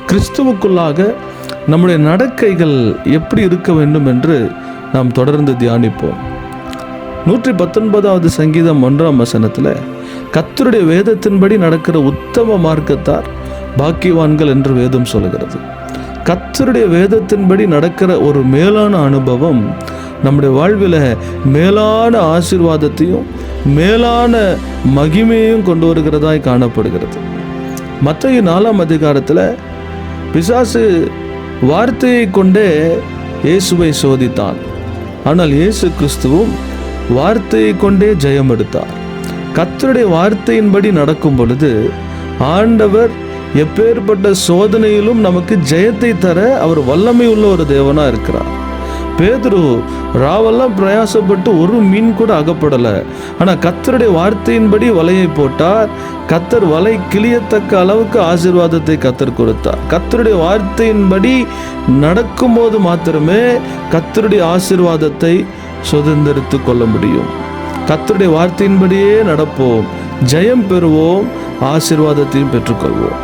கிறிஸ்துவுக்குள்ளாக நம்முடைய நடக்கைகள் எப்படி இருக்க வேண்டும் என்று நாம் தொடர்ந்து தியானிப்போம். 119வது சங்கீதம் 1ஆம் வசனத்தில் கர்த்தருடைய வேதத்தின்படி நடக்கிற உத்தம மார்க்கத்தார் பாக்கியவான்கள் என்று வேதம் சொல்கிறது. கர்த்தருடைய வேதத்தின்படி நடக்கிற ஒரு மேலான அனுபவம் நம்முடைய வாழ்வில் மேலான ஆசீர்வாதத்தையும் மேலான மகிமையையும் கொண்டு வருகிறதாய் காணப்படுகிறது. மத்தேயு 4ஆம் அதிகாரத்தில் பிசாசு வார்த்தையை கொண்டே இயேசுவை சோதித்தான். ஆனால் இயேசு கிறிஸ்துவும் வார்த்தையை கொண்டே ஜெயம் எடுத்தார். கர்த்தருடைய வார்த்தையின்படி நடக்கும் பொழுது ஆண்டவர் எப்பேற்பட்ட சோதனையிலும் நமக்கு ஜெயத்தை தர அவர் வல்லமை உள்ள ஒரு தேவனா இருக்கிறார். பேதுரு ராவெல்லாம் பிரயாசப்பட்டு ஒரு மீன் கூட அகப்படலை. ஆனால் கர்த்தருடைய வார்த்தையின்படி வலையை போட்டார். கர்த்தர் வலை கிளியத்தக்க அளவுக்கு ஆசீர்வாதத்தை கர்த்தர் கொடுத்தார். கர்த்தருடைய வார்த்தையின்படி நடக்கும்போது மாத்திரமே கர்த்தருடைய ஆசீர்வாதத்தை சுதந்திரித்து கொள்ள முடியும். கர்த்தருடைய வார்த்தையின்படியே நடப்போம், ஜெயம் பெறுவோம், ஆசீர்வாதத்தையும் பெற்றுக்கொள்வோம்.